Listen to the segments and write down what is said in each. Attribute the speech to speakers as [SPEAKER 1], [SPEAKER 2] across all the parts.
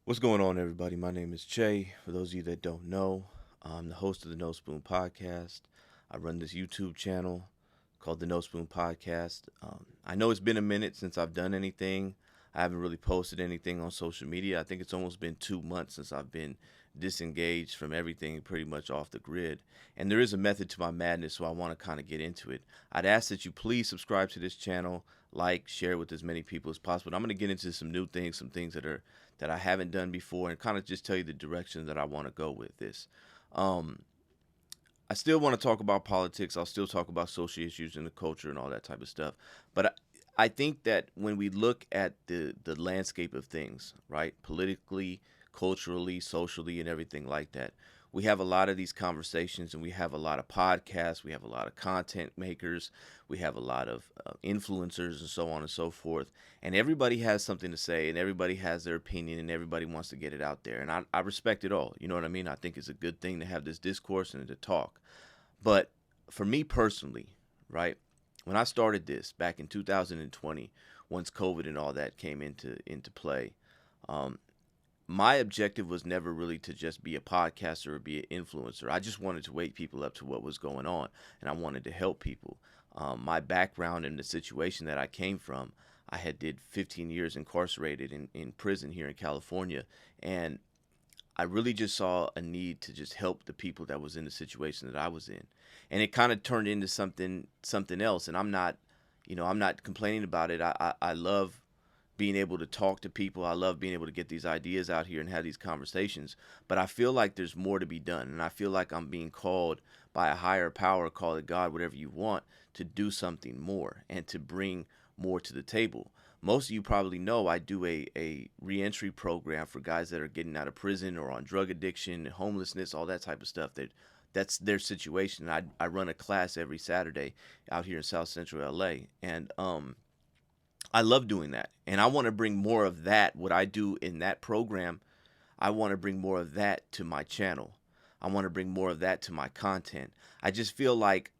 [SPEAKER 1] What's going on, everybody? My name is Jay. For those of you that don't know, I'm the host of the No Spoon Podcast. I run this YouTube channel called the No Spoon Podcast. I know it's been a minute since I've done anything. I haven't really posted anything on social media. I think it's almost been 2 months since I've been disengaged from everything, pretty much off the grid. And there is a method to my madness, so I want to kind of get into it. I'd ask that you please subscribe to this channel, like, share with as many people as possible. I'm going to get into some new things, some things that I haven't done before, and kind of just tell you the direction that I want to go with this. Um, I still want to talk about politics. I'll still talk about social issues and the culture and all that type of stuff. But I think that when we look at the landscape of things, right, politically, culturally, socially, and everything like that, we have a lot of these conversations, and we have a lot of podcasts, we have a lot of content makers, we have a lot of influencers, and so on and so forth. And everybody has something to say, and everybody has their opinion, and everybody wants to get it out there. And I respect it all. You know what I mean? I think it's a good thing to have this discourse and to talk. But for me personally, right, when I started this back in 2020, once COVID and all that came into play, um, my objective was never really to just be a podcaster or be an influencer. I just wanted to wake people up to what was going on, and I wanted to help people. My background and the situation that I came from, I had did 15 years incarcerated in prison here in California, and I really just saw a need to just help the people that was in the situation that I was in. And it kind of turned into something else. And I'm not complaining about it. I love being able to talk to people. I love being able to get these ideas out here and have these conversations. But I feel like there's more to be done. And I feel like I'm being called by a higher power, call it God, whatever you want, to do something more and to bring more to the table. Most of you probably know I do a reentry program for guys that are getting out of prison or on drug addiction, homelessness, all that type of stuff. That's their situation. I run a class every Saturday out here in South Central LA. And I love doing that. And I want to bring more of that, what I do in that program. I want to bring more of that to my channel. I want to bring more of that to my content. I just feel like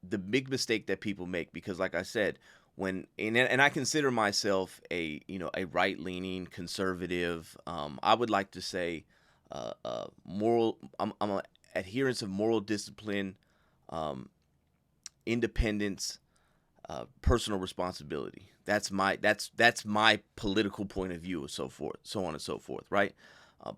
[SPEAKER 1] the big mistake that people make, because like I said, and I consider myself a right leaning conservative. I would like to say moral. I'm a adherence of moral discipline, um, independence, personal responsibility. That's my political point of view, and so forth, so on and so forth, right?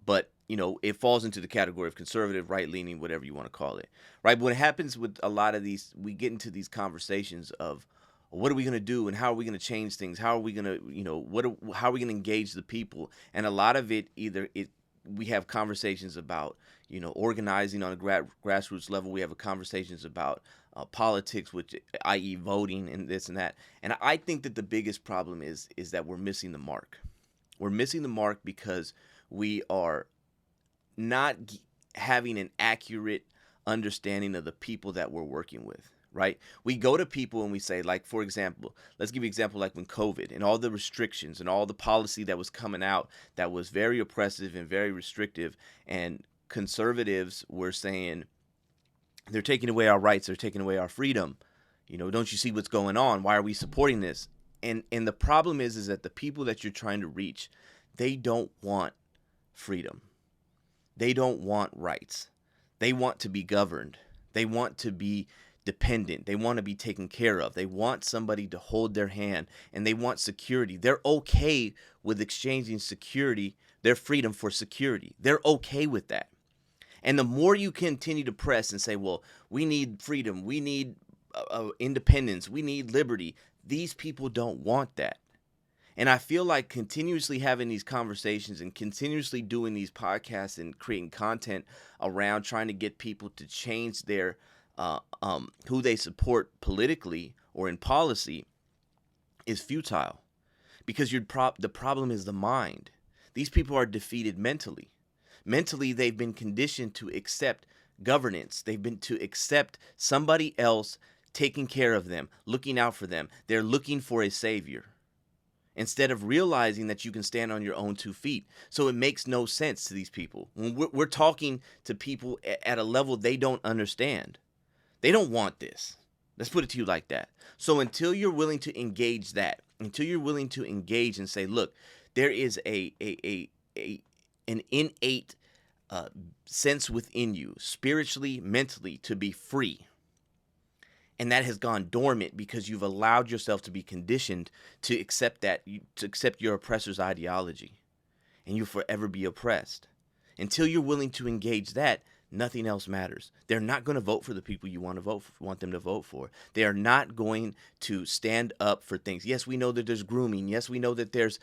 [SPEAKER 1] But it falls into the category of conservative, right leaning, whatever you want to call it, right? But what happens with a lot of these, we get into these conversations of what are we going to do and how are we going to change things? How are we going to, how are we going to engage the people? And a lot of it, we have conversations about, organizing on a grassroots level. We have conversations about politics, which, i.e., voting and this and that. And I think that the biggest problem is that we're missing the mark. We're missing the mark because we are not having an accurate understanding of the people that we're working with, right? We go to people and we say, like, for example, let's give you an example, like when COVID and all the restrictions and all the policy that was coming out that was very oppressive and very restrictive, and conservatives were saying they're taking away our rights, they're taking away our freedom. Don't you see what's going on? Why are we supporting this? And the problem is that the people that you're trying to reach, they don't want freedom. They don't want rights. They want to be governed. They want to be dependent. They want to be taken care of. They want somebody to hold their hand, and they want security. They're okay with exchanging security, their freedom, for security. They're okay with that. And the more you continue to press and say, well, we need freedom, we need independence, we need liberty, these people don't want that. And I feel like continuously having these conversations and continuously doing these podcasts and creating content around trying to get people to change their who they support politically or in policy is futile, because the problem is the mind. These people are defeated mentally. Mentally, they've been conditioned to accept governance. They've been to accept somebody else taking care of them, looking out for them. They're looking for a savior, instead of realizing that you can stand on your own 2 feet. So it makes no sense to these people. When we're talking to people at a level they don't understand, they don't want this. Let's put it to you like that. So until you're willing to engage that, until you're willing to engage and say, look, there is a an innate sense within you, spiritually, mentally, to be free. And that has gone dormant because you've allowed yourself to be conditioned to accept to accept your oppressor's ideology. And you'll forever be oppressed. Until you're willing to engage that, nothing else matters. They're not going to vote for the people you want them to vote for. They are not going to stand up for things. Yes, we know that there's grooming. Yes, we know that there's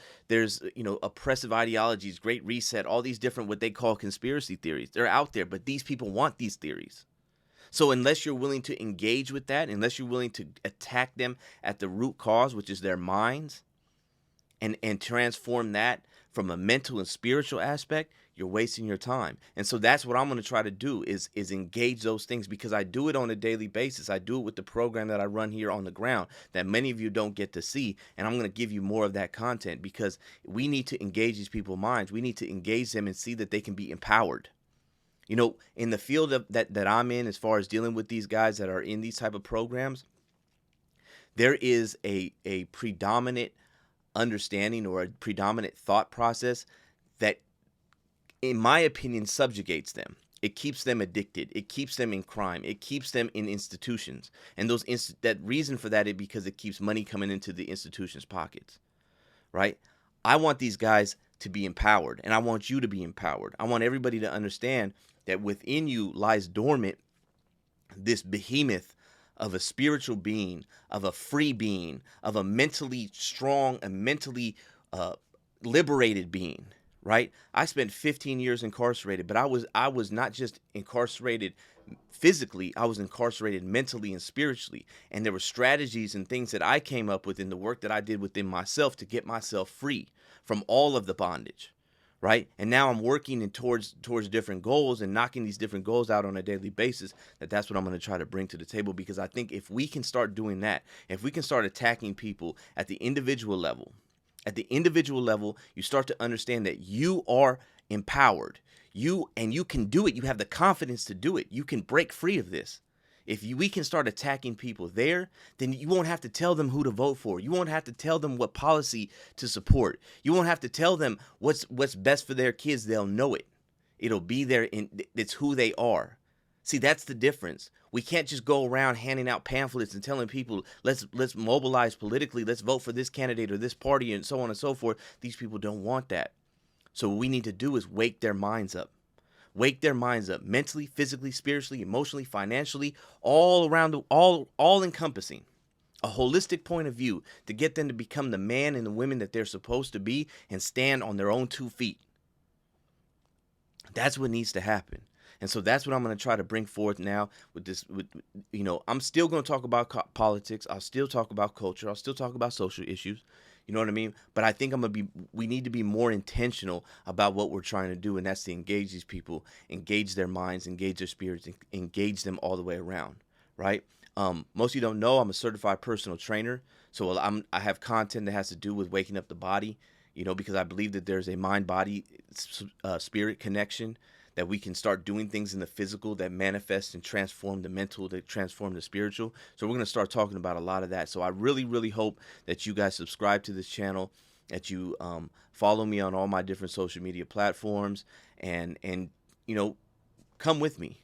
[SPEAKER 1] oppressive ideologies, Great Reset, all these different what they call conspiracy theories. They're out there, but these people want these theories. So unless you're willing to engage with that, unless you're willing to attack them at the root cause, which is their minds, and transform that from a mental and spiritual aspect, you're wasting your time. And so that's what I'm going to try to do is engage those things, because I do it on a daily basis. I do it with the program that I run here on the ground that many of you don't get to see. And I'm going to give you more of that content, because we need to engage these people's minds. We need to engage them and see that they can be empowered. You know, in the field that I'm in, as far as dealing with these guys that are in these type of programs, there is a predominant understanding or a predominant thought process that, in my opinion, subjugates them. It keeps them addicted. It keeps them in crime. It keeps them in institutions. And that reason for that is because it keeps money coming into the institutions' pockets, right? I want these guys to be empowered, and I want you to be empowered. I want everybody to understand that within you lies dormant this behemoth of a spiritual being, of a free being, of a mentally strong and mentally liberated being, right? I spent 15 years incarcerated, but I was not just incarcerated physically, I was incarcerated mentally and spiritually. And there were strategies and things that I came up with in the work that I did within myself to get myself free from all of the bondage, right? And now I'm working towards different goals and knocking these different goals out on a daily basis. That's what I'm going to try to bring to the table, because I think if we can start doing that, if we can start attacking people at the individual level, you start to understand that you are empowered. You can do it. You have the confidence to do it. You can break free of this. If we can start attacking people there, then you won't have to tell them who to vote for. You won't have to tell them what policy to support. You won't have to tell them what's best for their kids. They'll know it. It'll be there. It's who they are. See, that's the difference. We can't just go around handing out pamphlets and telling people, let's mobilize politically, let's vote for this candidate or this party and so on and so forth. These people don't want that. So what we need to do is wake their minds up. Wake their minds up mentally, physically, spiritually, emotionally, financially, all around, all encompassing. A holistic point of view to get them to become the man and the women that they're supposed to be and stand on their own 2 feet. That's what needs to happen. And so that's what I'm going to try to bring forth now with this. I'm still going to talk about politics. I'll still talk about culture. I'll still talk about social issues. You know what I mean? But I think we need to be more intentional about what we're trying to do. And that's to engage these people, engage their minds, engage their spirits, engage them all the way around. Right? Most of you don't know, I'm a certified personal trainer. So I have content that has to do with waking up the body, because I believe that there's a mind, body, spirit connection, that we can start doing things in the physical that manifest and transform the mental, that transform the spiritual. So we're going to start talking about a lot of that. So I really, really hope that you guys subscribe to this channel, that you follow me on all my different social media platforms, and come with me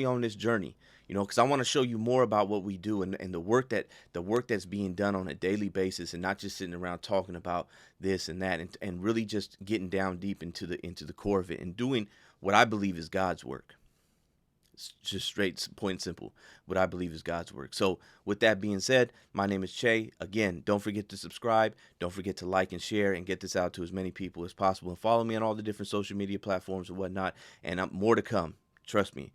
[SPEAKER 1] on this journey, because I want to show you more about what we do and the work that's being done on a daily basis, and not just sitting around talking about this and that, and really just getting down deep into the core of it and doing what I believe is God's work. It's just straight, point and simple, what I believe is God's work. So with that being said, my name is Che. Again, don't forget to subscribe. Don't forget to like and share and get this out to as many people as possible. And follow me on all the different social media platforms and whatnot. And more to come. Trust me.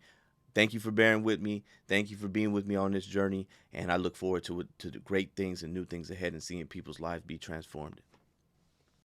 [SPEAKER 1] Thank you for bearing with me. Thank you for being with me on this journey. And I look forward to the great things and new things ahead and seeing people's lives be transformed.